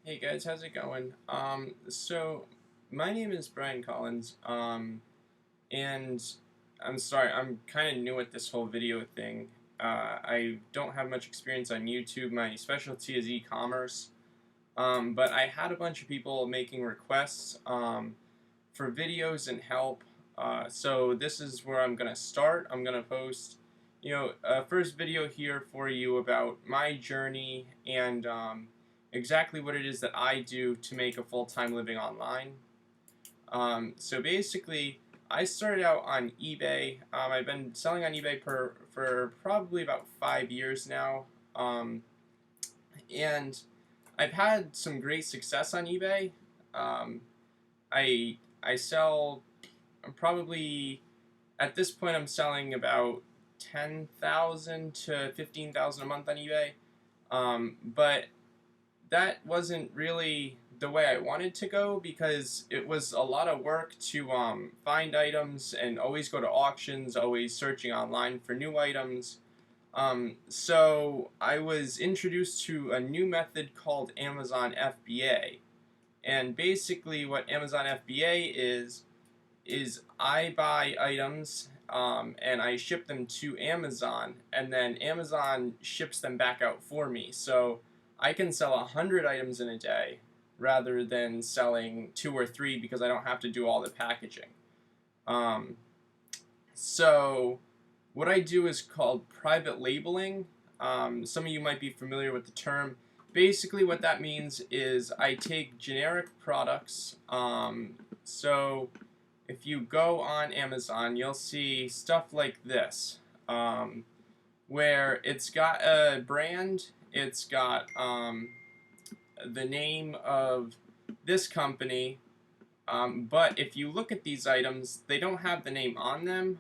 Hey guys, how's it going? So my name is Brian Collins, and I'm sorry, I'm kind of new at this whole video thing. I don't have much experience on YouTube. My specialty is e-commerce, but I had a bunch of people making requests for videos and help. So this is where I'm gonna start. I'm gonna post, a first video here for you about my journey and exactly what it is that I do to make a full-time living online. So basically, I started out on eBay. I've been selling on eBay for probably about 5 years now, and I've had some great success on eBay. Um, I sell probably at this point I'm selling about 10,000 to 15,000 a month on eBay. But that wasn't really the way I wanted to go because it was a lot of work to find items and always go to auctions, always searching online for new items. So I was introduced to a new method called Amazon FBA. And basically what Amazon FBA is I buy items and I ship them to Amazon, and then Amazon ships them back out for me. So I can sell 100 items in a day rather than selling 2 or 3 because I don't have to do all the packaging. Um, so what I do is called private labeling. Some of you might be familiar with the term. Basically what that means is I take generic products. So if you go on Amazon, you'll see stuff like this, where it's got a brand, it's got the name of this company, but if you look at these items, they don't have the name on them.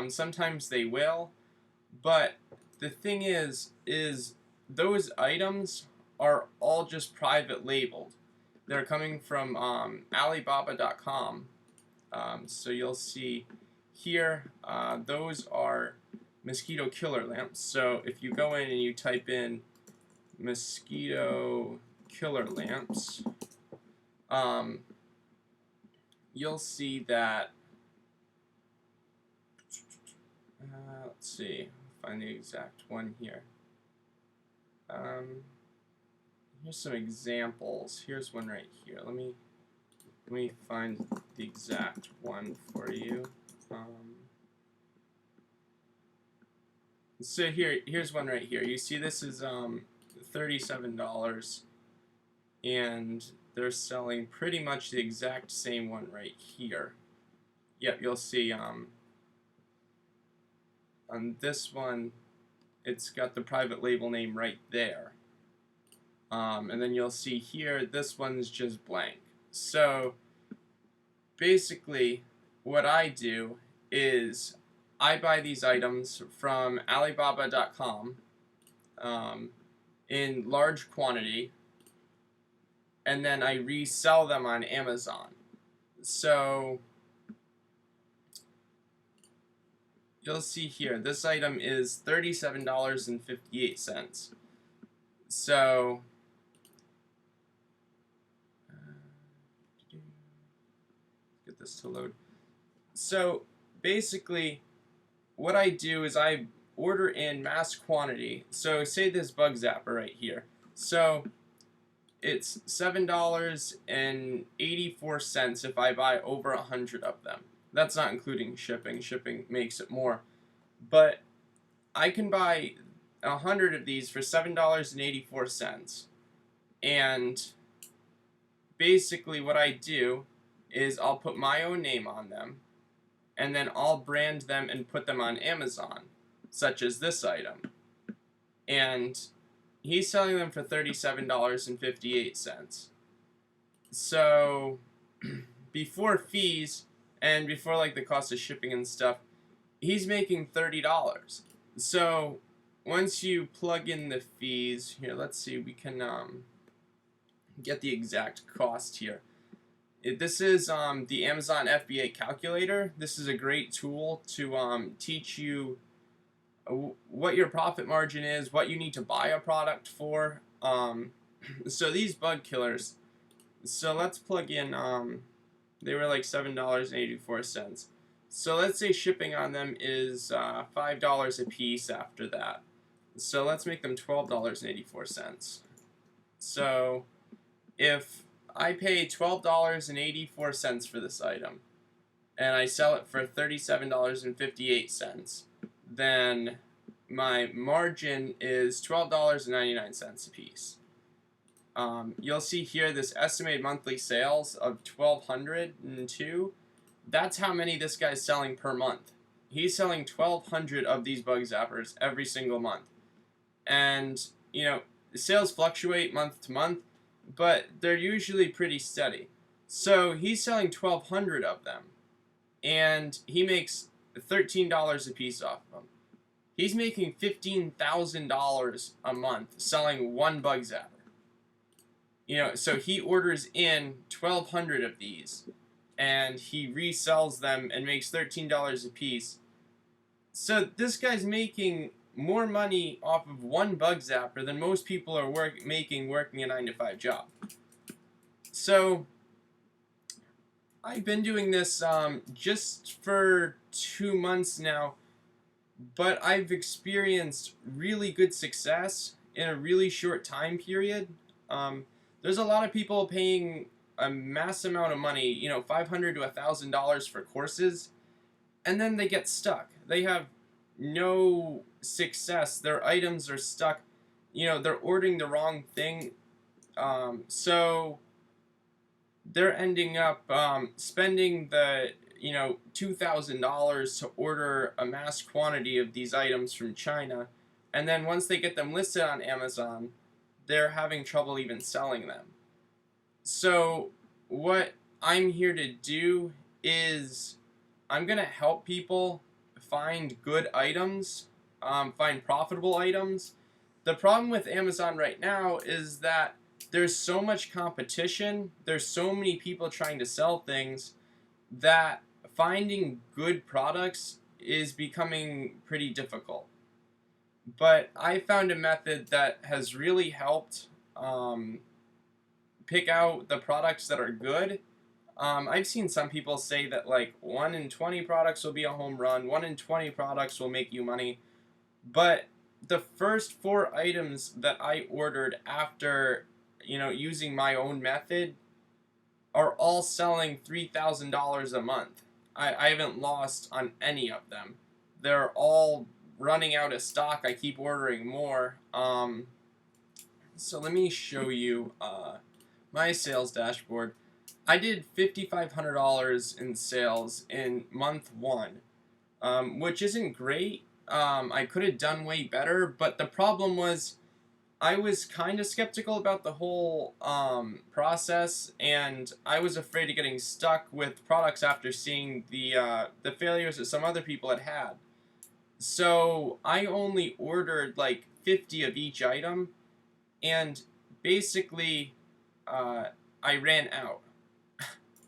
Sometimes they will, but the thing is those items are all just private labeled. They're coming from Alibaba.com. So you'll see here, those are mosquito killer lamps. So if you go in and you type in mosquito killer lamps, you'll see that, let's see, find the exact one here. Here's some examples. Here's one right here. Let me find the exact one for you. So here's one right here. You see this is $37, and they're selling pretty much the exact same one right here. Yep, you'll see on this one it's got the private label name right there. And then you'll see here this one's just blank. So basically what I do is I buy these items from Alibaba.com in large quantity, and then I resell them on Amazon. So you'll see here, this item is $37.58. So get this to load. So basically what I do is I order in mass quantity. So say this bug zapper right here. So it's $7.84 if I buy over 100 of them. That's not including shipping. Shipping makes it more. But I can buy 100 of these for $7.84. And basically what I do is I'll put my own name on them, and then I'll brand them and put them on Amazon, such as this item. And he's selling them for $37.58. So before fees and before like the cost of shipping and stuff, he's making $30. So once you plug in the fees, here, let's see, we can get the exact cost here. This is the Amazon FBA calculator. This is a great tool to teach you what your profit margin is, what you need to buy a product for, So these bug killers, so let's plug in, they were like $7.84. So let's say shipping on them is $5 a piece after that. So let's make them $12.84. So if I pay $12.84 for this item, and I sell it for $37.58, then my margin is $12.99 a piece. You'll see here this estimated monthly sales of 1,202. That's how many this guy's selling per month. He's selling 1,200 of these bug zappers every single month. And, you know, sales fluctuate month to month, but they're usually pretty steady. So he's selling 1,200 of them, and he makes $13 a piece off of them. He's making $15,000 a month selling one bug zapper. You know, so he orders in 1,200 of these, and he resells them and makes $13 a piece. So this guy's making more money off of one bug zapper than most people are making working a 9-to-5 job. So I've been doing this just for 2 months now, but I've experienced really good success in a really short time period. There's a lot of people paying a mass amount of money, you know, $500 to $1,000 for courses, and then they get stuck. They have no success. Their items are stuck. You know, they're ordering the wrong thing. So they're ending up spending the, you know, $2,000 to order a mass quantity of these items from China, and then once they get them listed on Amazon, they're having trouble even selling them. So what I'm here to do is I'm going to help people find good items, find profitable items. The problem with Amazon right now is that there's so much competition, there's so many people trying to sell things, that finding good products is becoming pretty difficult. But I found a method that has really helped pick out the products that are good. I've seen some people say that like 1 in 20 products will be a home run, 1 in 20 products will make you money. But the first 4 items that I ordered after, you know, using my own method are all selling $3,000 a month. I haven't lost on any of them. They're all running out of stock. I keep ordering more. So let me show you my sales dashboard. I did $5,500 in sales in month 1, which isn't great. I could have done way better, but the problem was I was kind of skeptical about the whole process, and I was afraid of getting stuck with products after seeing the failures that some other people had had. So I only ordered like 50 of each item, and basically I ran out.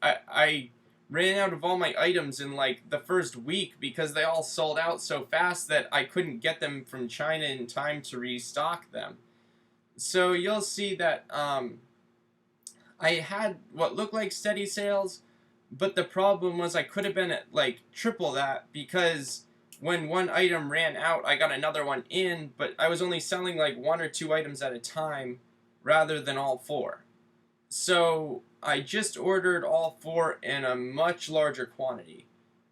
I ran out of all my items in like the first week because they all sold out so fast that I couldn't get them from China in time to restock them. So you'll see that I had what looked like steady sales, but the problem was I could have been at like triple that, because when one item ran out, I got another one in, but I was only selling like 1 or 2 items at a time rather than all 4. So I just ordered all 4 in a much larger quantity,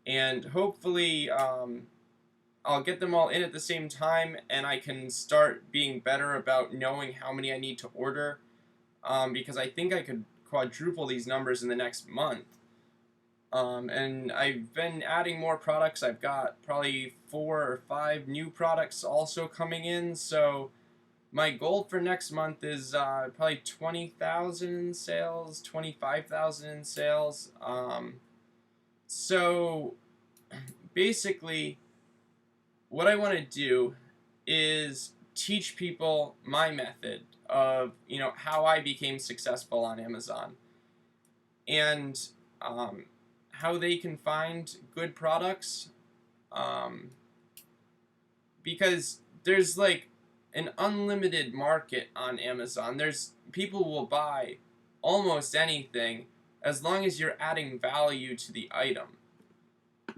and hopefully I'll get them all in at the same time, and I can start being better about knowing how many I need to order, because I think I could quadruple these numbers in the next month. And I've been adding more products. I've got probably 4 or 5 new products also coming in, so my goal for next month is probably 20,000 in sales, 25,000 in sales. So basically, what I want to do is teach people my method of, you know, how I became successful on Amazon, and how they can find good products, because there's like an unlimited market on Amazon. There's people will buy almost anything as long as you're adding value to the item.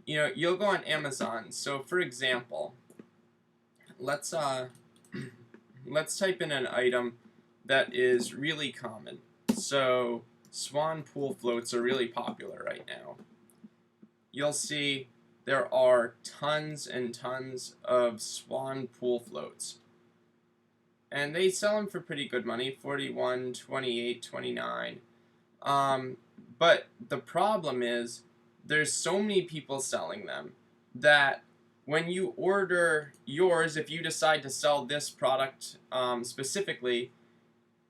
You know, you'll go on Amazon. So for example, let's let's type in an item that is really common. So swan pool floats are really popular right now. You'll see there are tons and tons of swan pool floats. And they sell them for pretty good money, 41, 28, 29. But the problem is there's so many people selling them that when you order yours, if you decide to sell this product specifically,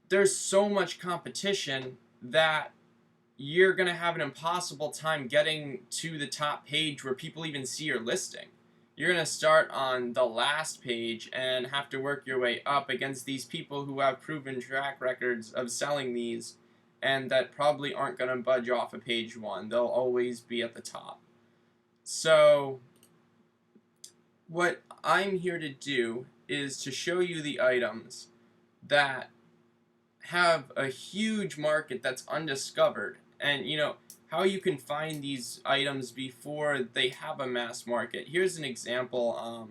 there's so much competition that you're going to have an impossible time getting to the top page where people even see your listing. You're going to start on the last page and have to work your way up against these people who have proven track records of selling these and that probably aren't going to budge off of page 1. They'll always be at the top. So what I'm here to do is to show you the items that have a huge market that's undiscovered, and you know how you can find these items before they have a mass market. Here's an example.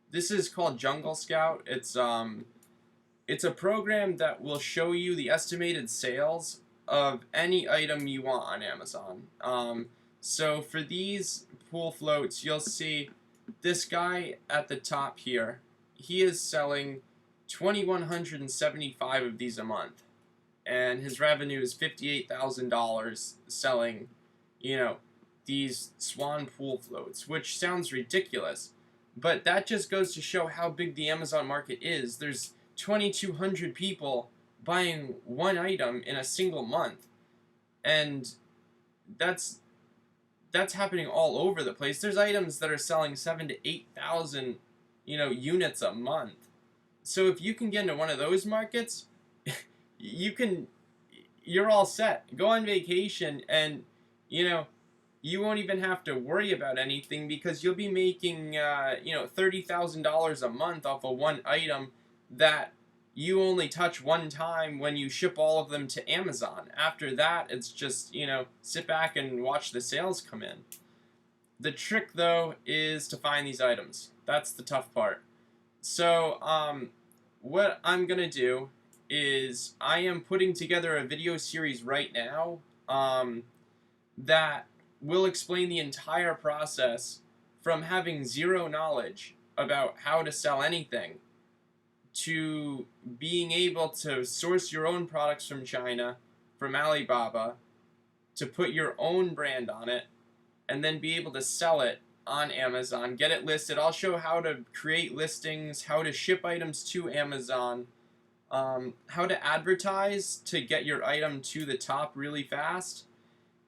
This is called Jungle Scout. It's a program that will show you the estimated sales of any item you want on Amazon. So for these pool floats, you'll see this guy at the top here. He is selling 2,175 of these a month, and his revenue is $58,000 selling, you know, these swan pool floats, which sounds ridiculous, but that just goes to show how big the Amazon market is. There's 2,200 people buying one item in a single month, and that's happening all over the place. There's items that are selling 7,000 to 8,000, you know, units a month. So if you can get into one of those markets, you're all set. Go on vacation, and you know, you won't even have to worry about anything because you'll be making you know, $30,000 a month off of one item that you only touch one time when you ship all of them to Amazon. After that, it's just, you know, sit back and watch the sales come in. The trick though is to find these items. That's the tough part. So what I'm gonna do is I am putting together a video series right now that will explain the entire process from having zero knowledge about how to sell anything to being able to source your own products from China, from Alibaba, to put your own brand on it, and then be able to sell it on Amazon, get it listed. I'll show how to create listings, how to ship items to Amazon, how to advertise to get your item to the top really fast,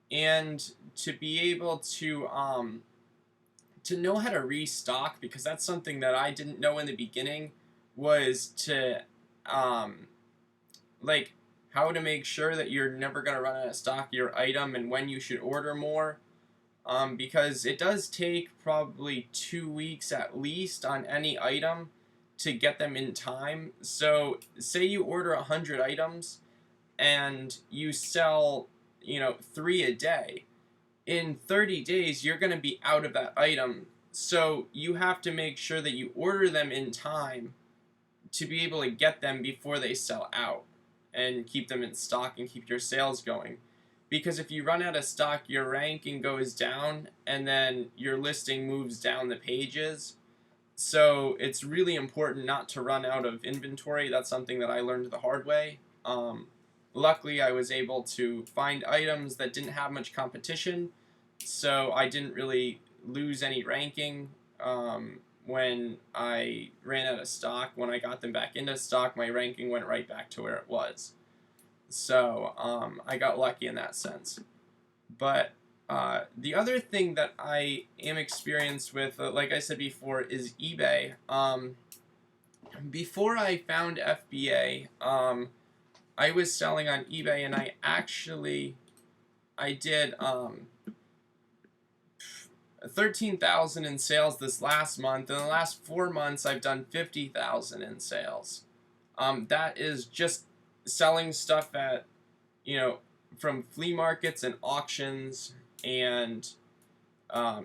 and to be able to know how to restock, because that's something that I didn't know in the beginning, was to like how to make sure that you're never going to run out of stock of your item and when you should order more. Because it does take probably 2 weeks at least on any item to get them in time. So say you order 100 items and you sell, you know, 3 a day. In 30 days, you're going to be out of that item. So you have to make sure that you order them in time to be able to get them before they sell out and keep them in stock and keep your sales going. Because if you run out of stock, your ranking goes down and then your listing moves down the pages. So it's really important not to run out of inventory. That's something that I learned the hard way. Luckily, I was able to find items that didn't have much competition, so I didn't really lose any ranking when I ran out of stock. When I got them back into stock, my ranking went right back to where it was. So I got lucky in that sense. But the other thing that I am experienced with, like I said before, is eBay. Before I found FBA, I was selling on eBay, and I did 13,000 in sales this last month. In the last 4 months, I've done 50,000 in sales. That is just selling stuff at, you know, from flea markets and auctions and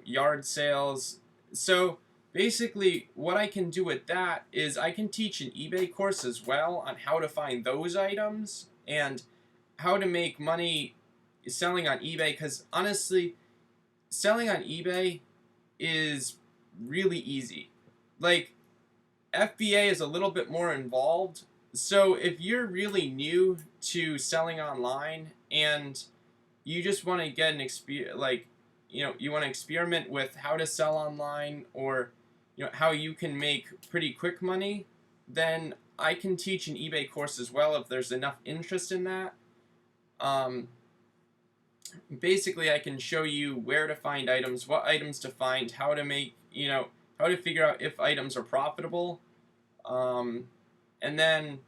yard sales. So basically, what I can do with that is I can teach an eBay course as well on how to find those items and how to make money selling on eBay, because honestly, selling on eBay is really easy. Like, FBA is a little bit more involved. So if you're really new to selling online and you just want to get an experience, like, you want to experiment with how to sell online, or how you can make pretty quick money, then I can teach an eBay course as well if there's enough interest in that. Basically, I can show you where to find items, what items to find, how to make, how to figure out if items are profitable, and then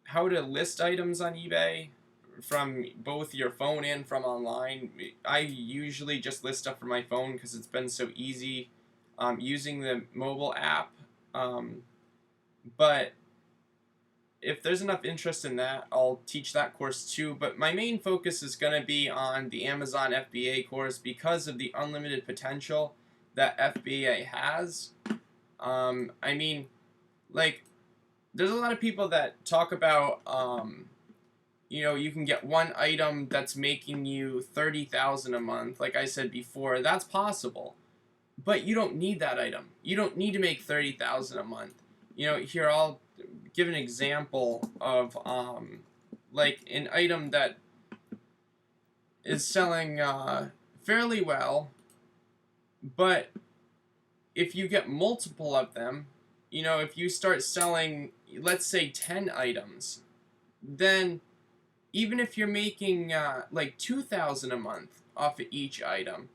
how to list items on eBay from both your phone and from online. I usually just list stuff from my phone because it's been so easy using the mobile app. But if there's enough interest in that, I'll teach that course too. But my main focus is going to be on the Amazon FBA course because of the unlimited potential that FBA has. I mean, like, there's a lot of people that talk about, you can get one item that's making you $30,000 a month. Like I said before, that's possible, but you don't need that item. You don't need to make $30,000 a month. Here, I'll give an example of like an item that is selling fairly well, but if you get multiple of them, if you start selling, let's say 10 items, then even if you're making like $2,000 a month off of each item,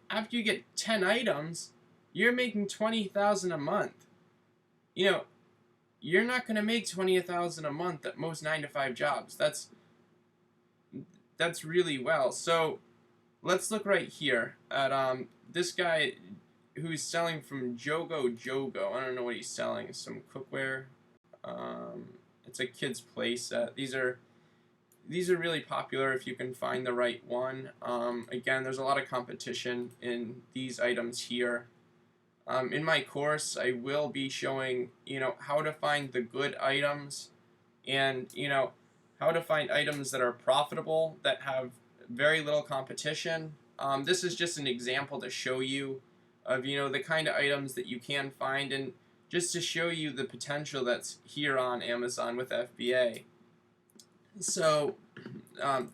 after you get 10 items, you're making $20,000 a month. You're not going to make $20,000 a month at most 9-to-5 jobs. That's really well. So let's look right here at this guy who's selling from Jogo. I don't know what he's selling. Some cookware. It's a kid's play set. These are really popular if you can find the right one. Again, there's a lot of competition in these items here. In my course, I will be showing, how to find the good items and, how to find items that are profitable, that have very little competition. This is just an example to show you of, the kind of items that you can find, and just to show you the potential that's here on Amazon with FBA. So,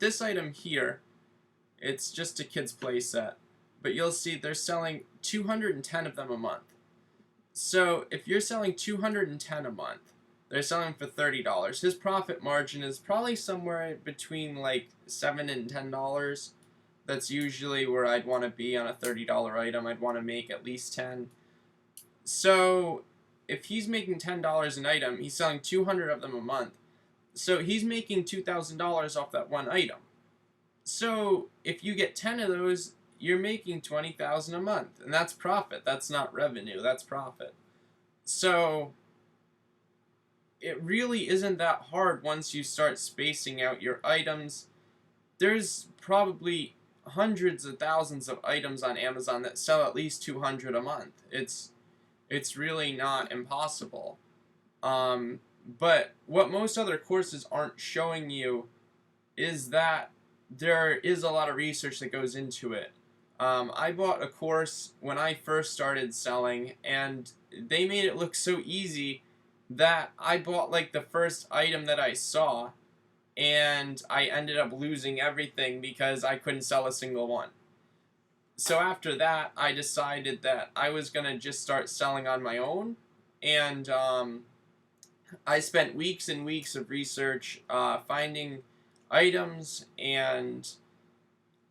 this item here, it's just a kid's play set. But you'll see they're selling 210 of them a month. So if you're selling 210 a month, they're selling for $30. His profit margin is probably somewhere between like $7 and $10. That's usually where I'd want to be on a $30 item. I'd want to make at least 10. So if he's making $10 an item, he's selling 200 of them a month. So he's making $2,000 off that one item. So if you get 10 of those, you're making $20,000 a month, and that's profit. That's not revenue, that's profit. So it really isn't that hard once you start spacing out your items. There's probably hundreds of thousands of items on Amazon that sell at least 200 a month. It's really not impossible. But what most other courses aren't showing you is that there is a lot of research that goes into it. I bought a course when I first started selling, and they made it look so easy that I bought like the first item that I saw, and I ended up losing everything because I couldn't sell a single one. So after that, I decided that I was going to just start selling on my own, and I spent weeks and weeks of research finding items, and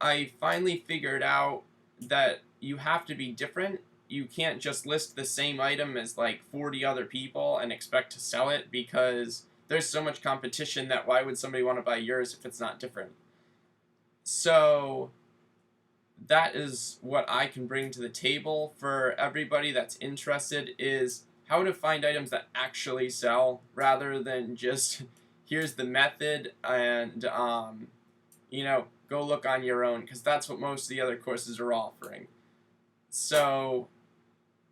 I finally figured out that you have to be different. You can't just list the same item as like 40 other people and expect to sell it, because there's so much competition that why would somebody want to buy yours if it's not different? So that is what I can bring to the table for everybody that's interested, is how to find items that actually sell rather than just here's the method and go look on your own, because that's what most of the other courses are offering. So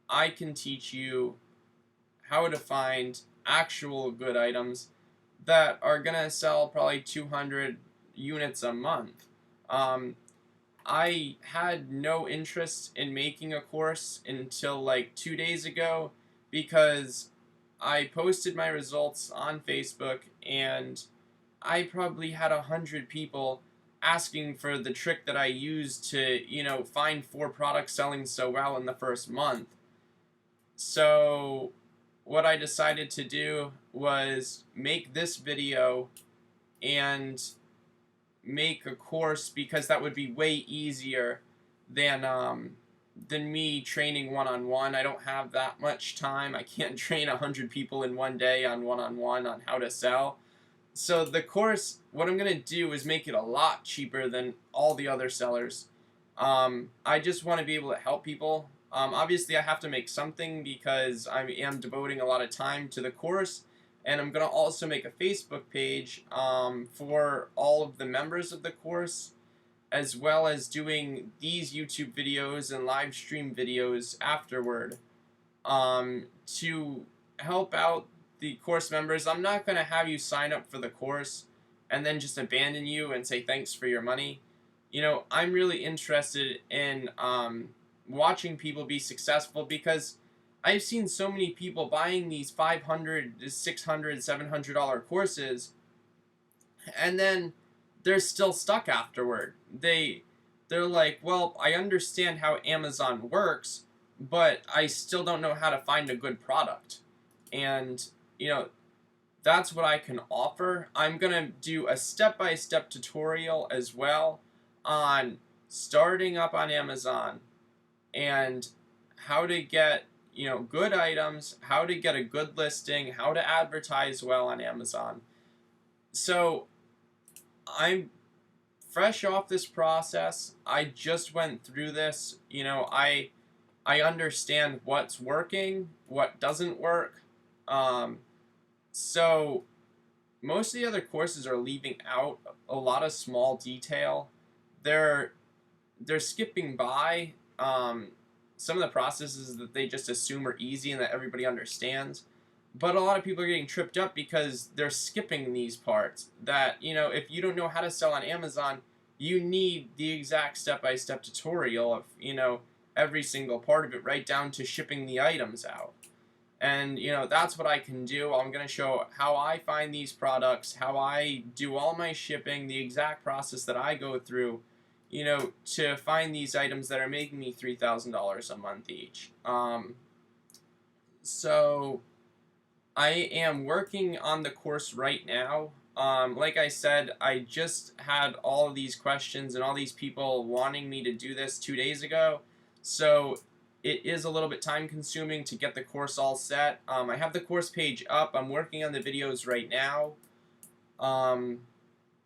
I can teach you how to find actual good items that are gonna sell probably 200 units a month. Um, I had no interest in making a course until like 2 days ago, because I posted my results on Facebook and I probably had 100 people asking for the trick that I used to, find 4 products selling so well in the first month. So what I decided to do was make this video and make a course, because that would be way easier than me training one-on-one. I don't have that much time. I can't train 100 people in one day on one-on-one on how to sell. So the course, what I'm gonna do is make it a lot cheaper than all the other sellers. I just want to be able to help people. Obviously, I have to make something because I am devoting a lot of time to the course, and I'm gonna also make a Facebook page for all of the members of the course, as well as doing these YouTube videos and live stream videos afterward to help out the course members. I'm not going to have you sign up for the course and then just abandon you and say thanks for your money. I'm really interested in watching people be successful, because I've seen so many people buying these $500, $600, $700 courses, and then they're still stuck afterward. They're like, well, I understand how Amazon works, but I still don't know how to find a good product. And that's what I can offer. I'm gonna do a step-by-step tutorial as well on starting up on Amazon and how to get good items, how to get a good listing, how to advertise well on Amazon. So I'm fresh off this process. I just went through this. I understand what's working, what doesn't work. So most of the other courses are leaving out a lot of small detail. They're skipping by some of the processes that they just assume are easy and that everybody understands. But a lot of people are getting tripped up because they're skipping these parts that, if you don't know how to sell on Amazon, you need the exact step-by-step tutorial of, every single part of it, right down to shipping the items out. And, that's what I can do. I'm going to show how I find these products, how I do all my shipping, the exact process that I go through, to find these items that are making me $3,000 a month each. So I am working on the course right now. Like I said, I just had all of these questions and all these people wanting me to do this 2 days ago. So it is a little bit time consuming to get the course all set. I have the course page up. I'm working on the videos right now.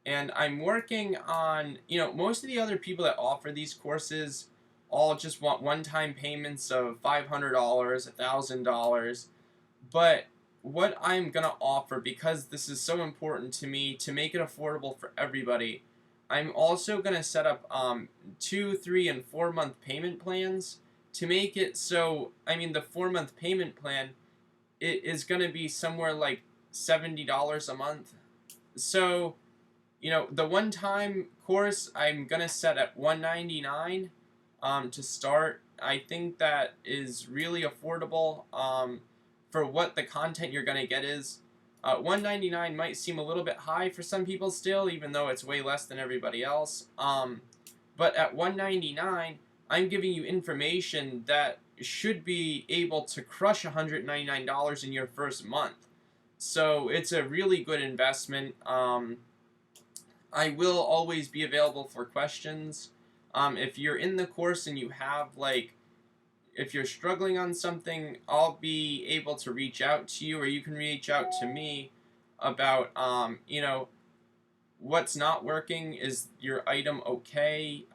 And I'm working on, most of the other people that offer these courses all just want one-time payments of $500, $1,000. But what I'm going to offer, because this is so important to me to make it affordable for everybody, I'm also going to set up 2, 3, and 4 month payment plans to make it so, the 4 month payment plan, it is going to be somewhere like $70 a month. So, the one-time course I'm going to set at $199 to start. I think that is really affordable for what the content you're going to get is. $199 might seem a little bit high for some people still, even though it's way less than everybody else. But at $199, I'm giving you information that should be able to crush $199 in your first month. So it's a really good investment. I will always be available for questions. If you're in the course and you have, if you're struggling on something, I'll be able to reach out to you, or you can reach out to me about, what's not working. Is your item okay?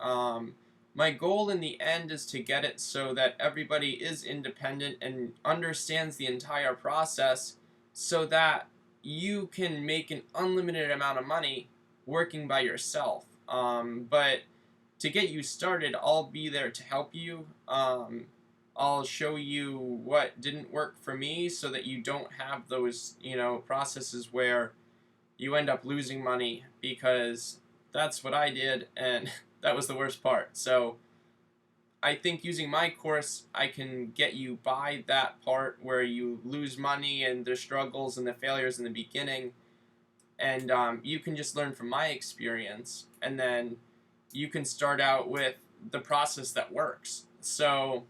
my goal in the end is to get it so that everybody is independent and understands the entire process, so that you can make an unlimited amount of money working by yourself. But to get you started, I'll be there to help you. I'll show you what didn't work for me so that you don't have those, processes where you end up losing money, because that's what I did, and that was the worst part. So I think using my course, I can get you by that part where you lose money and the struggles and the failures in the beginning, and you can just learn from my experience, and then you can start out with the process that works. So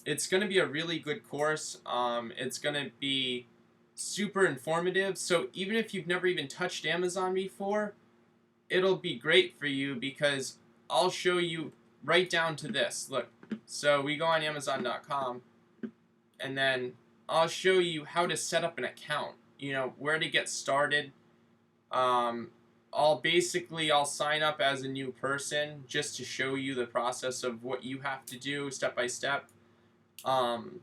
it's going to be a really good course. It's going to be super informative. So even if you've never even touched Amazon before, it'll be great for you, because I'll show you right down to this. Look, so we go on Amazon.com, and then I'll show you how to set up an account, where to get started. I'll sign up as a new person just to show you the process of what you have to do step by step. And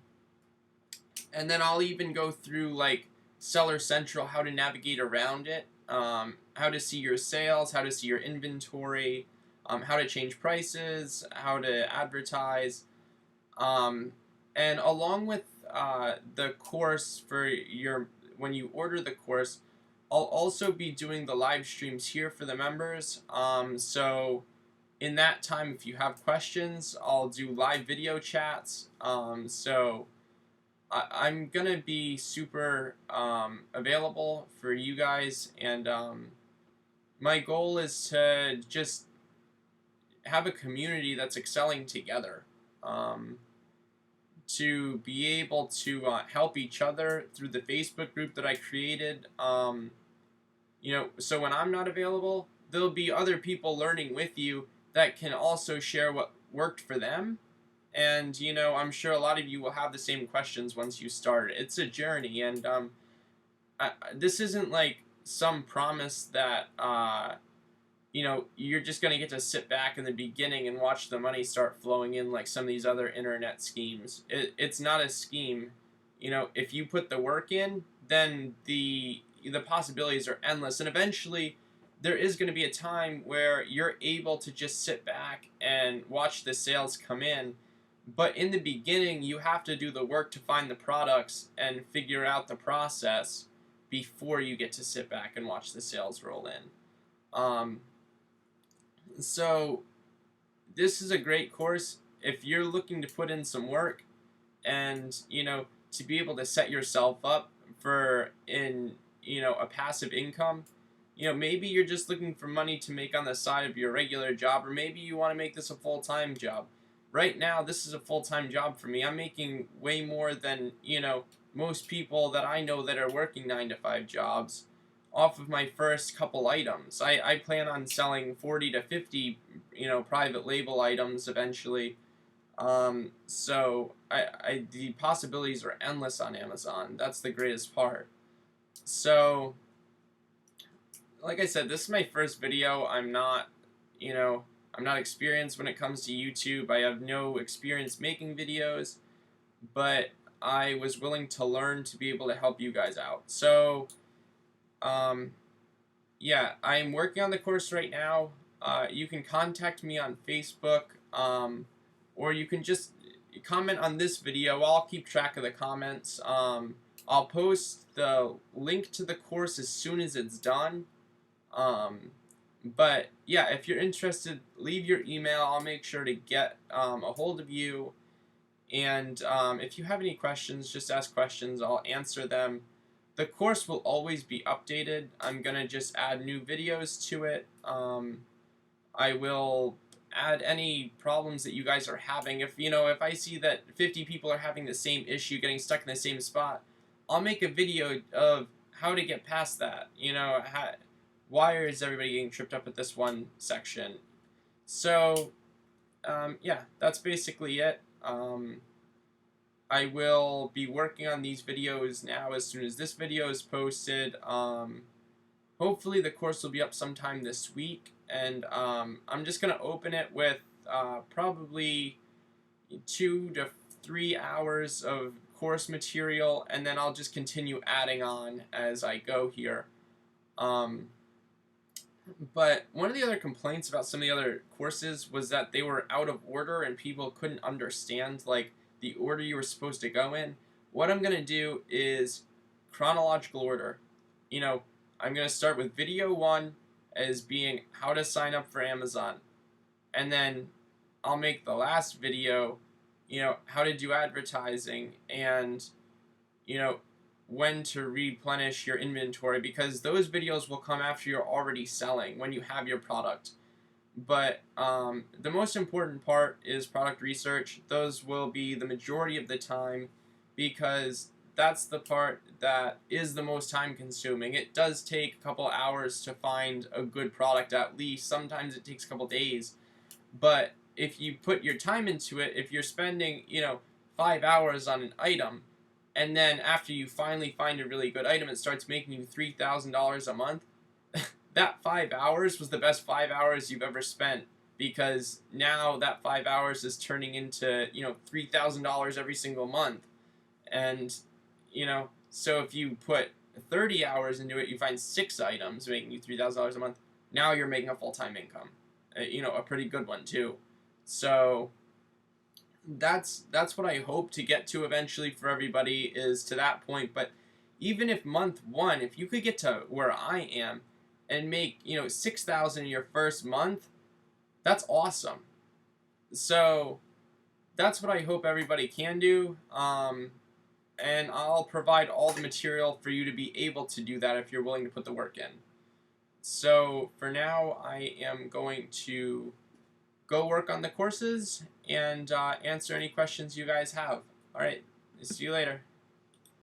then I'll even go through like Seller Central, how to navigate around it, how to see your sales, how to see your inventory, how to change prices, how to advertise, and along with the course when you order the course, I'll also be doing the live streams here for the members. So in that time, if you have questions, I'll do live video chats. So I'm gonna be super available for you guys, and my goal is to just have a community that's excelling together, to be able to help each other through the Facebook group that I created. So when I'm not available, there'll be other people learning with you that can also share what worked for them. And, I'm sure a lot of you will have the same questions once you start. It's a journey, and this isn't like some promise that, you're just going to get to sit back in the beginning and watch the money start flowing in like some of these other internet schemes. It's not a scheme. If you put the work in, then the possibilities are endless, and eventually there is going to be a time where you're able to just sit back and watch the sales come in. But in the beginning, you have to do the work to find the products and figure out the process before you get to sit back and watch the sales roll in. So this is a great course if you're looking to put in some work, and to be able to set yourself up for a passive income. Maybe you're just looking for money to make on the side of your regular job, or maybe you want to make this a full-time job. Right now, this is a full-time job for me. I'm making way more than, most people that I know that are working 9-to-5 jobs off of my first couple items. I plan on selling 40 to 50, private label items eventually. So the possibilities are endless on Amazon. That's the greatest part. So, like I said, this is my first video. I'm not experienced when it comes to YouTube. I have no experience making videos, but I was willing to learn to be able to help you guys out. So, yeah, I'm working on the course right now. You can contact me on Facebook, or you can just comment on this video. I'll keep track of the comments. I'll post the link to the course as soon as it's done. But yeah, if you're interested, leave your email. I'll make sure to get a hold of you. And if you have any questions, just ask questions. I'll answer them. The course will always be updated. I'm going to just add new videos to it. I will add any problems that you guys are having. If I see that 50 people are having the same issue, getting stuck in the same spot, I'll make a video of how to get past that. Why is everybody getting tripped up at this one section? So, yeah, that's basically it. I will be working on these videos now as soon as this video is posted. Hopefully the course will be up sometime this week, and I'm just going to open it with probably 2 to 3 hours of course material, and then I'll just continue adding on as I go here. But one of the other complaints about some of the other courses was that they were out of order and people couldn't understand like the order you were supposed to go in. What I'm going to do is chronological order. I'm going to start with video 1 as being how to sign up for Amazon. And then I'll make the last video, how to do advertising and, when to replenish your inventory, because those videos will come after you're already selling, when you have your product. But the most important part is product research. Those will be the majority of the time, because that's the part that is the most time consuming. It does take a couple hours to find a good product, at least. Sometimes it takes a couple days. But if you put your time into it, if you're spending, 5 hours on an item, and then after you finally find a really good item, it starts making you $3,000 a month, that 5 hours was the best 5 hours you've ever spent, because now that 5 hours is turning into, $3,000 every single month. And, so if you put 30 hours into it, you find 6 items making you $3,000 a month. Now you're making a full-time income. A pretty good one too. So that's what I hope to get to eventually for everybody, is to that point. But even if month 1, if you could get to where I am and make, 6,000 in your first month, that's awesome. So that's what I hope everybody can do. And I'll provide all the material for you to be able to do that if you're willing to put the work in. So for now, I am going to go work on the courses and answer any questions you guys have. All right, see you later.